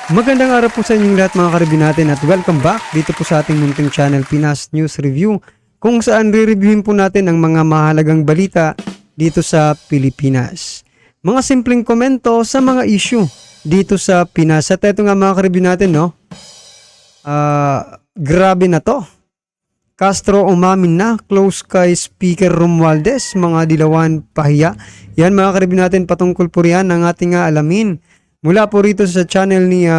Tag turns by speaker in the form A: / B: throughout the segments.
A: Magandang araw po sa inyong lahat mga karibin natin at welcome back dito po sa ating munting channel Pinas News Review kung saan re-reviewin po natin ang mga mahalagang balita dito sa Pilipinas. Mga simpleng komento sa mga issue dito sa Pinas. At ito nga mga karibin natin, no? Grabe na to. Castro umamin na close kay Speaker Romualdez, mga dilawan pahiya. Yan mga karibin natin, patungkol po riyan ang ating alamin. Mula po rito sa channel ni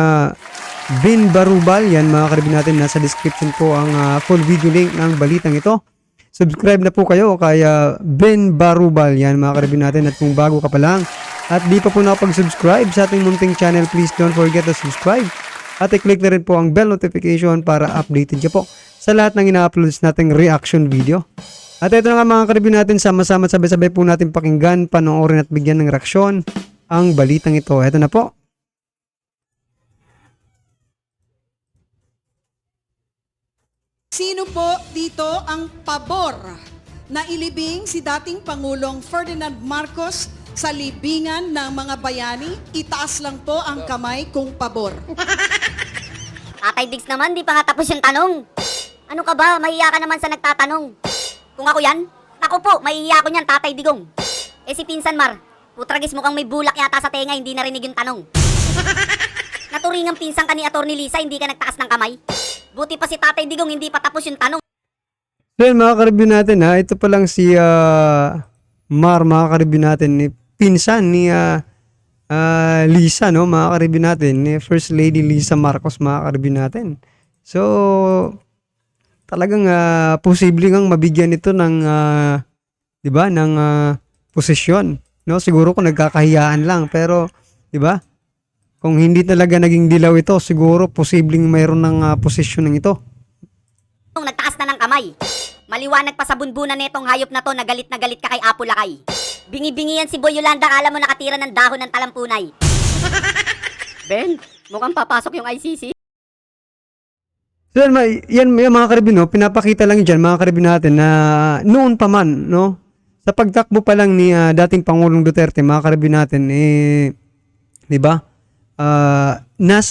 A: Ben Barubal. Yan mga karibin natin, nasa description po ang full video link ng balitang ito. Subscribe na po kayo kay Ben Barubal. Yan mga karibin natin, at kung bago ka pa lang at di pa po nakapag-subscribe sa ating munting channel, please don't forget to subscribe. At i-click na rin po ang bell notification para updated ka po sa lahat ng ina-uploads nating reaction video. At ito na nga mga karibin natin, sama-sama sabay-sabay po natin pakinggan, panoorin at bigyan ng reaksyon ang balitang ito. Ito na po.
B: Sino po dito ang pabor na ilibing si dating Pangulong Ferdinand Marcos sa libingan ng mga bayani? Itaas lang po ang kamay kung pabor.
C: Tatay Diggs naman, di pa nga tapos yung tanong. Ano ka ba? Mahiya ka naman sa nagtatanong. Kung ako yan, ako po, mahihiya ko niyan, Tatay Digong. Eh si Pinsan Mar, putragis mukhang may bulak yata sa tenga, hindi narinig yung tanong. Naturingang pinsan ka ni Atty. Lisa, hindi ka nagtaas ng kamay. Buti pa si Tatay Digong, hindi pa tapos yung tanong.
A: So yun mga karibin natin, ito pa lang si Mar, mga karibin natin, ni pinsan ni Lisa, no, mga karibin natin, ni First Lady Lisa Marcos, mga karibin natin. So talagang posible ngang mabigyan ito ng 'di ba, ng posisyon, no? Siguro kung nagkakahiyaan lang, pero 'di ba? Kung hindi talaga naging dilaw ito, siguro posibleng mayroon ng posisyon ng ito.
C: Nagtaas na ng kamay. Maliwanag pa sa bunbunan netong hayop na to na galit ka kay Apo Lakay. Bingi-bingi yan si Boy Yolanda, alam mo nakatira ng dahon ng talampunay. Ben, mukhang papasok yung ICC.
A: So yan mga karibin, no, pinapakita lang dyan mga karibin natin na noon pa man, no, sa pagtakbo pa lang ni dating Pangulong Duterte, mga karibin natin, di ba, nasa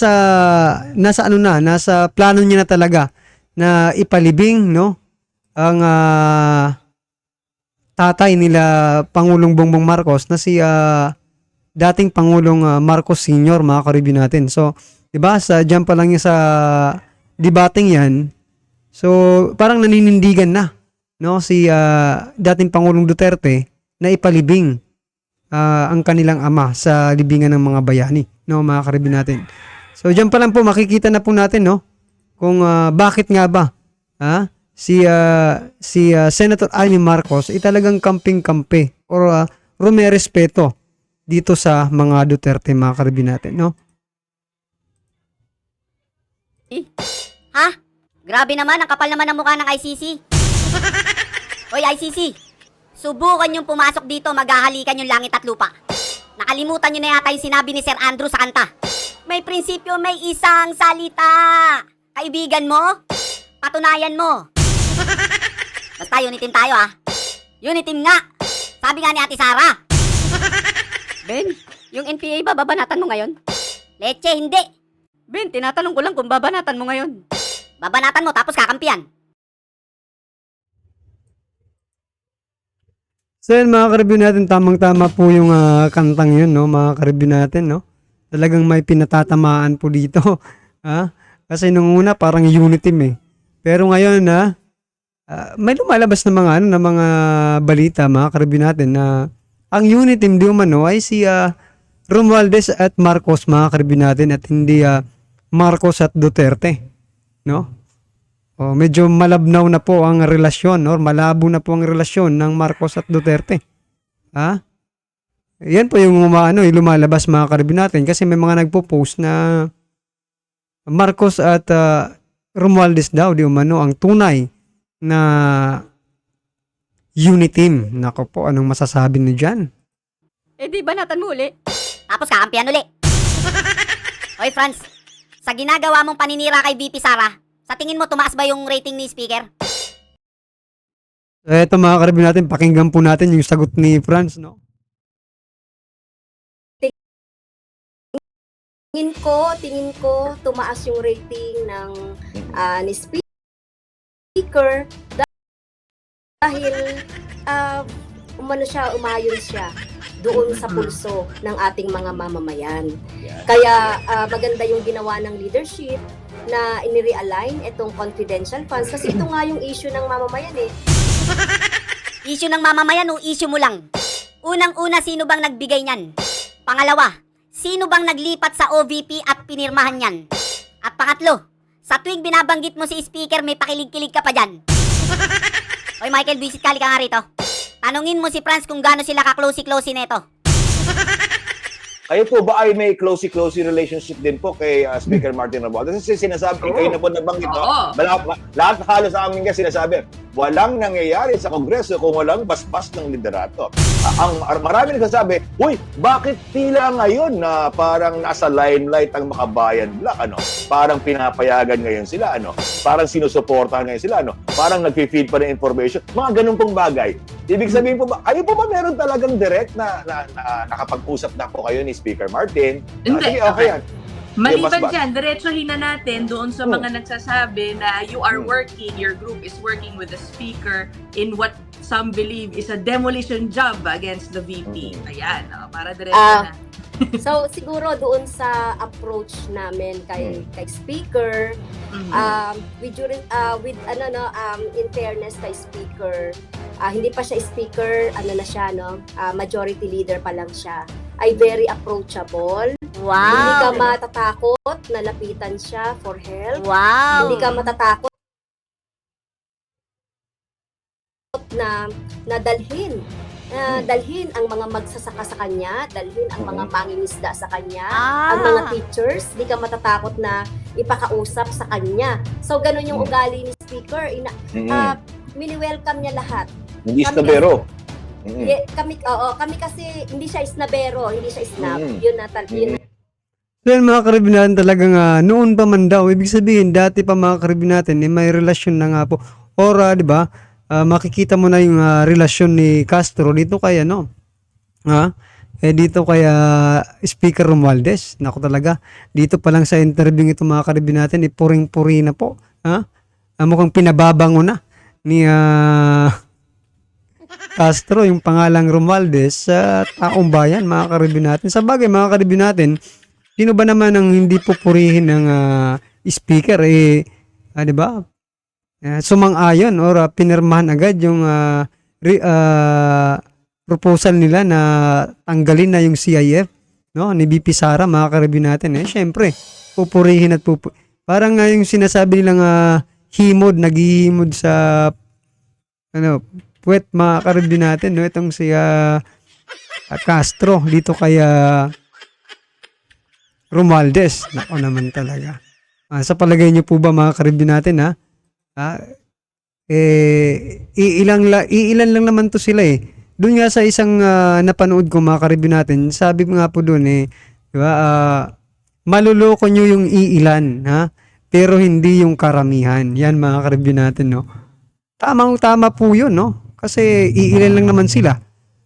A: plano niya na talaga na ipalibing, no, ang tatay nila Pangulong Bongbong Marcos na si dating Pangulong Marcos Sr., mga karibin natin. So, di ba, dyan pa lang niya sa debating yan, so parang naninindigan na, no, si dating Pangulong Duterte na ipalibing ang kanilang ama sa libingan ng mga bayani, no, mga karibin natin. So diyan pa lang po makikita na po natin, no, kung bakit nga ba si Senator Amy Marcos ay talagang kamping-kampe or rumerespeto dito sa mga Duterte, mga karibin natin, no.
C: Ha? Grabe naman, ang kapal naman ng mukha ng ICC. Hoy ICC, subukan yung pumasok dito, maghahalikan yung langit at lupa. Nakalimutan nyo na yata yung sinabi ni Sir Andrew sa kanta. May prinsipyo, may isang salita. Kaibigan mo, patunayan mo. Basta unitim tayo Unitim nga. Sabi nga ni Ate Sara. Ben, yung NPA ba babanatan mo ngayon? Leche, hindi. Ben, tinatanong ko lang kung babanatan mo ngayon. Babanatan mo tapos kakampiyan.
A: So yun mga karibin natin, tamang-tama po yung kantang yun, no, mga karibin natin, no. Talagang may pinatatamaan po dito. Kasi nung una parang unity Pero ngayon may lumalabas na mga na mga balita, mga karibin natin, na ang unity di umano ay si Romualdez at Marcos, mga karibin natin, at hindi Marcos at Duterte, no? Medyo malabnaw na po ang relasyon, or malabo na po ang relasyon ng Marcos at Duterte. Yan po yung lumalabas, mga karibin natin, kasi may mga nagpo-post na Marcos at Romualdez daw di umano ang tunay na uniteam. Nako po, anong masasabi niyo diyan?
C: Di banatan mo uli. Tapos kakampiyan uli. Hoy Franz, sa ginagawa mong paninira kay VP Sara, sa tingin mo tumaas ba yung rating ni Speaker?
A: Eto mga karibin natin, pakinggan po natin yung sagot ni Franz, no?
D: tingin ko tumaas yung rating ng ni speaker dahil umayon siya doon sa pulso ng ating mga mamamayan. Kaya maganda yung ginawa ng leadership na ini-realign itong confidential funds kasi ito nga yung issue ng mamamayan eh.
C: Issue ng mamamayan o issue mo lang? Unang-una, sino bang nagbigay niyan? Pangalawa, sino bang naglipat sa OVP at pinirmahan yan? At pangatlo, sa tuwing binabanggit mo si speaker, may pakilig-kilig ka pa dyan. Hoy Michael, visit ka nga rito. Tanungin mo si Franz kung gaano sila ka-closey-closey neto.
E: Kayo po ba ay may closey relationship din po kay Speaker Martin Romualdez? Kasi sinasabi, kayo na po nabanggit, no? Lahat halos sa amin nga sinasabi, walang nangyayari sa Kongreso kung walang basbas ng liderato. Ang marami nagsasabi, uy, bakit tila ngayon na parang nasa limelight ang Makabayan Black, ano? Parang pinapayagan ngayon sila, ano? Parang sinusuportahan ngayon sila, ano? Parang nag-feed pa ng information. Mga ganun pong bagay. Ibig sabihin po ba, kayo po ba meron talagang direct na nakapag-usap na po kayo ni Speaker Martin?
F: Hindi.
E: Sige, okay yan.
F: Maliban
E: Basbas.
F: dyan, diretsohin na natin doon sa mga nagsasabi na you are working, your group is working with the speaker in what some believe is a demolition job against the VP. Ayan, para diretso na.
D: So siguro doon sa approach namin kay speaker with in fairness kay speaker, hindi pa siya speaker, majority leader pa lang siya, ay very approachable.
C: Wow!
D: Hindi ka matatakot na lapitan siya for help.
C: Wow!
D: Hindi ka matatakot na dalhin ang mga magsasaka sa kanya, dalhin ang mga mangingisda sa kanya, ang mga teachers, di ka matatakot na ipakausap sa kanya. So, ganun yung ugali ni speaker. Mini-welcome niya lahat.
E: Hindi snabero.
D: Kami kasi, hindi siya isnabero, hindi siya snab. Yun na.
A: So yan mga karibin natin talagang noon pa man daw, ibig sabihin dati pa mga karibin natin may relasyon na nga po. Or di ba, makikita mo na yung relasyon ni Castro dito kay dito kay Speaker Romualdez. Naku talaga, dito pa lang sa interview ito mga karibin natin, puring-puri na po. Mukhang pinababango na ni Castro yung pangalang Romualdez sa taong bayan mga karibin natin. Sa bagay mga karibin natin, sino ba naman ang hindi pupurihin ng speaker di ba? Sumang-ayon or pinirmahan agad yung proposal nila na tanggalin na yung CIF, no, ni BP Sara mga karibin natin. Syempre, pupurihin at parang yung sinasabi nilang naghihimod sa puwet mga karibin natin, no, itong si Castro dito kay Romualdez. Nako naman talaga. Sa palagay niyo po ba mga karibin natin iilan lang naman to sila Doon nga sa isang napanood ko mga karibin natin, sabi nga po doon di ba, maluloko nyo yung iilan, pero hindi yung karamihan. Yan mga karibin natin, no. Tamang-tama po yun, no. Kasi iilan lang naman sila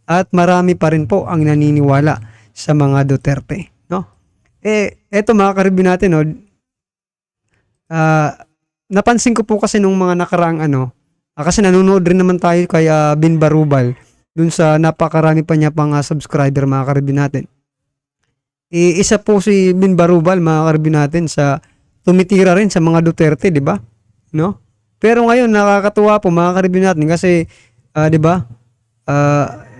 A: at marami pa rin po ang naniniwala sa mga Duterte, no. Eto mga karibin natin, no. Napansin ko po kasi nung mga nakaraang kasi nanonood rin naman tayo kay Bin Barubal dun sa napakarami pa niya pang subscriber mga karibin natin. Isa po si Bin Barubal mga karibin natin sa tumitira rin sa mga Duterte, di ba? No? Pero ngayon nakakatuwa po mga karibin natin kasi di ba?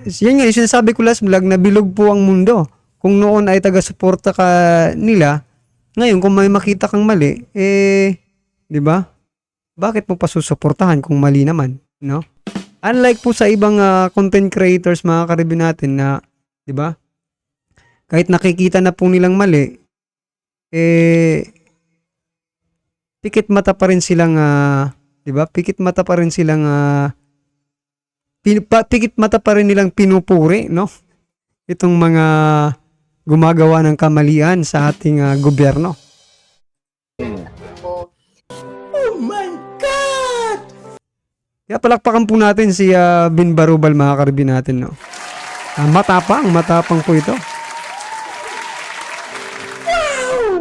A: Yan nga, sinasabi ko last vlog na bilog po ang mundo. Kung noon ay taga-suporta ka nila, ngayon kung may makita kang mali, di ba? Bakit mo pa susuportahan kung mali naman, no? Unlike po sa ibang content creators mga karibin natin na, di ba? Kahit nakikita na po nilang mali, pikit mata pa rin silang di ba? Pikit mata pa rin silang pikit mata pa rin nilang pinupuri, no? Itong mga gumagawa ng kamalian sa ating gobyerno. Kaya palakpakan po natin si Bin Barubal mga karibin natin, no. Matapang po ito. Wow!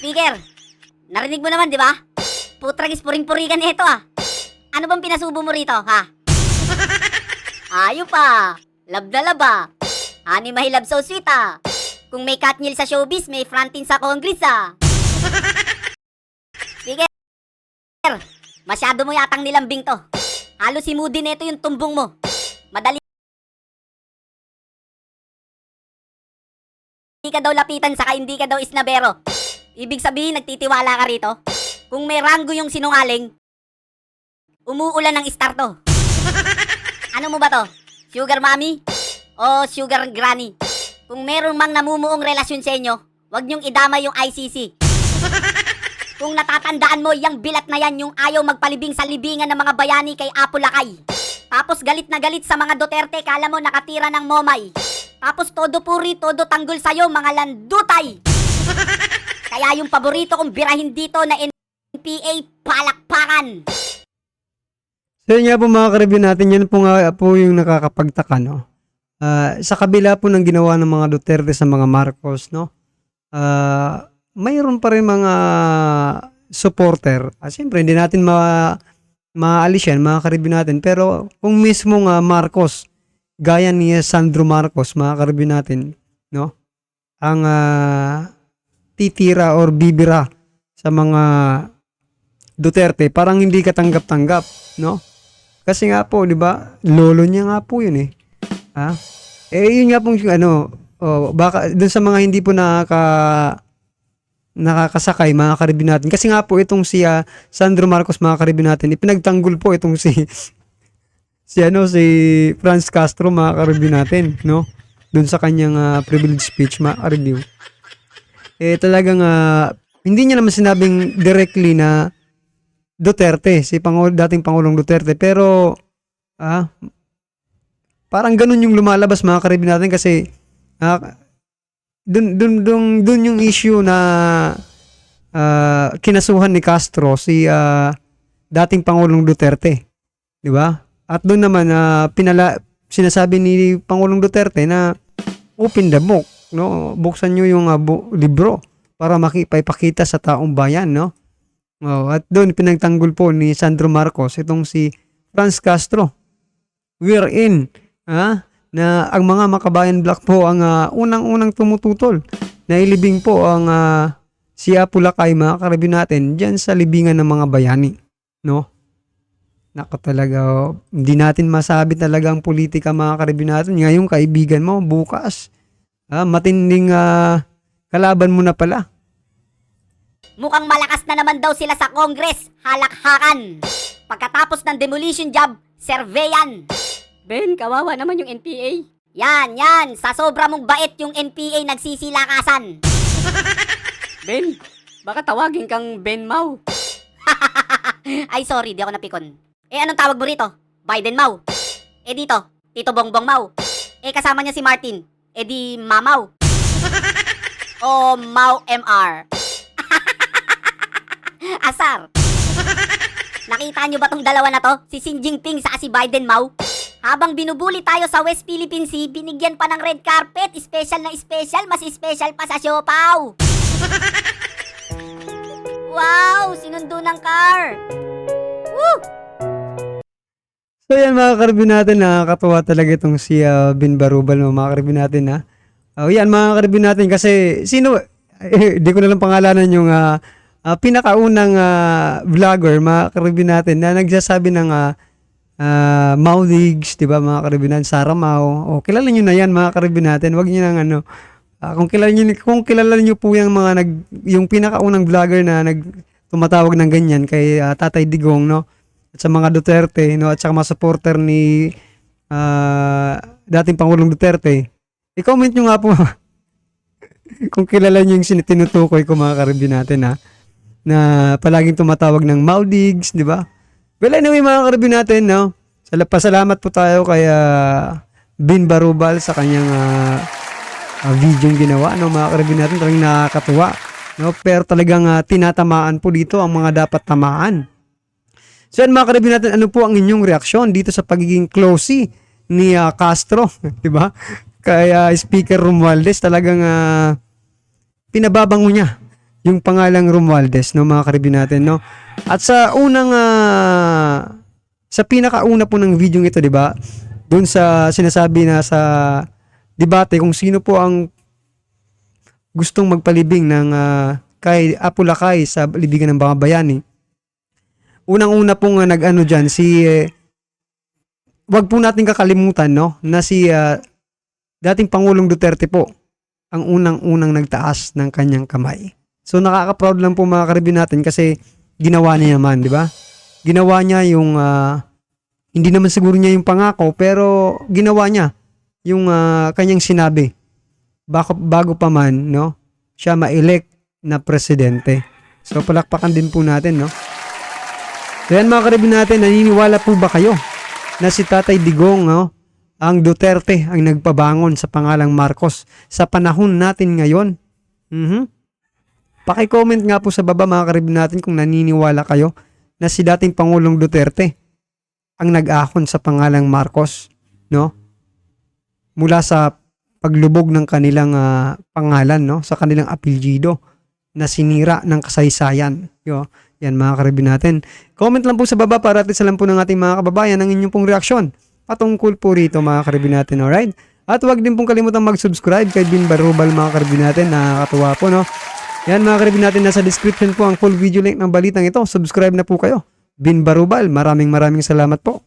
C: Speaker, narinig mo naman, di ba? Putragis puring-purikan nito ah. Ano bang pinasubo mo rito, ha? Ayo pa. Love na love ah. Honey mahilab so sweet ah. Kung may Katniel sa showbiz, may Frontin sa Congress ah. Speaker, masyado mo yatang nilambing to. Halos si Moody nito yung tumbong mo. Madali ka daw lapitan saka hindi ka daw isnabero. Ibig sabihin nagtitiwala ka rito? Kung may ranggo yung sinungaling, umuulan ng star to. Ano mo ba to? Sugar mommy? O sugar granny? Kung meron mang namumuong relasyon sa inyo, wag niyong idama yung ICC. Kung natatandaan mo, yung bilat na yan yung ayaw magpalibing sa libingan ng mga bayani kay Apo Lakay. Tapos galit na galit sa mga Duterte, kala mo nakatira ng momay. Tapos todo puri, todo tanggol sa'yo, mga landutay. Kaya yung paborito kong birahin dito na NPA, palakpakan.
A: So yun nga po mga karibyo natin, yun po nga po yung nakakapagtaka, no? Sa kabila po ng ginawa ng mga Duterte sa mga Marcos, no? Mayroon pa rin mga supporter. Siyempre, hindi natin maalis yan, mga karibyo natin. Pero kung mismo nga Marcos, gaya ni Sandro Marcos, mga karibyo natin, no? Ang titira or bibira sa mga Duterte, parang hindi katanggap-tanggap, no? Kasi nga po, di ba? Lolo niya nga po yun eh. Yun nga pong baka dun sa mga hindi po nakakasakay, mga karibin natin. Kasi nga po itong si Sandro Marcos, mga karibin natin, ipinagtanggol po itong si Franz Castro, mga karibin natin, no? Dun sa kanyang privilege speech, mga karibin. Talagang hindi niya naman sinabing directly na Duterte, dating Pangulong Duterte, pero parang ganun yung lumalabas, mga karibin natin, kasi dun yung issue na kinasuhan ni Castro si dating Pangulong Duterte, di ba? At doon naman sinasabi ni Pangulong Duterte na open the book, no? Buksan niyo yung libro para makipagpakita sa taong bayan, no? At doon pinagtanggol po ni Sandro Marcos itong si Franz Castro. We're in, na ang mga makabayan black po ang unang-unang tumututol na ilibing po ang si Apo Lakay, mga karibin natin dyan sa libingan ng mga bayani, no? Nako talaga, hindi natin masabi talaga ang politika, mga karibin natin. Ngayong kaibigan mo, bukas matinding kalaban mo na pala.
C: Mukhang malakas na naman daw sila sa Congress, halakhakan. Pagkatapos ng demolition job, surveyan. Ben, kawawa naman yung NPA. Yan, sa sobra mong bait yung NPA nagsisilakasan. Ben, baka tawagin kang Ben Mau. Ay sorry, di ako napikon. Anong tawag mo rito? Biden Mau. Dito, Tito Bongbong Mau. Kasama niya si Martin. Di Mamaw. O Mau MR. Asar. Nakita nyo ba tong dalawa na to? Si Xi Jinping sa si Biden Mau? Habang binubuli tayo sa West Philippine Sea, binigyan pa ng red carpet, special na special, mas special pa sa siopaw. Wow, sinundo ng car. Woo!
A: So yan, mga karibin natin, nakakatuwa talaga itong si Bin Barubal, no? Mga karibin natin, yan, mga karibin natin, kasi sino, di ko nalang pangalanan yung pinakaunang vlogger, mga karibin natin, na nagsasabi ng Maudigs, di ba, mga karibin natin, Sarah Mau. Kilala nyo na yan, mga karibin natin. Wag nyo nang kung kilala nyo po yung yung pinakaunang vlogger na tumatawag ng ganyan kay Tatay Digong, no? At sa mga Duterte, no? At sa mga supporter ni dating Pangulong Duterte. I-comment nyo nga po kung kilala nyo yung tinutukoy ko, mga karibin natin, na palaging tumatawag ng Maudigs, di ba? Well, anyway, mga karibin natin, no? Pasalamat po tayo kay Bin Barubal sa kanyang video yung ginawa, no? Mga karibin natin, talagang nakakatuwa, no? Pero talagang tinatamaan po dito ang mga dapat tamaan. So yan, mga karibin natin, ano po ang inyong reaksyon dito sa pagiging closey ni Castro, di ba? Kay Speaker Romualdez, talagang pinababango niya yung pangalang Romualdez, no, mga karibin natin, no. At sa unang sa pinakauna po ng video ito, 'di ba? Doon sa sinasabi na sa debate kung sino po ang gustong magpalibing ng kay Apo Lakay sa libigan ng mga bayani. Unang-una pong nag-ano diyan si wag po natin kakalimutan, no, na si dating Pangulong Duterte po ang unang-unang nagtaas ng kanyang kamay. So nakaka-proud lang po mga karibin natin kasi ginawa niya naman, di ba? Ginawa niya yung hindi naman siguro niya yung pangako pero ginawa niya yung kanyang sinabi bago pa man, no, siya ma-elect na presidente. So palakpakan din po natin, no. So yan mga karibin natin, naniniwala po ba kayo na si Tatay Digong, no, ang Duterte ang nagpabangon sa pangalang Marcos sa panahon natin ngayon? Paki-comment nga po sa baba mga karibin natin kung naniniwala kayo na si dating Pangulong Duterte ang nag-ahon sa pangalang Marcos, no? Mula sa paglubog ng kanilang pangalan, no, sa kanilang apelyido na sinira ng kasaysayan. Yan mga karibin natin. Comment lang po sa baba para at isa lang po ng ating mga kababayan ang inyong pong reaksyon patungkol po rito mga karibin natin, alright? At huwag din pong kalimutang mag-subscribe kay Bin Barubal mga karibin natin, nakakatuwa po, no? Yan mga karibin natin, nasa description po ang full video link ng balitang ito. Subscribe na po kayo. Bin Barubal, maraming salamat po.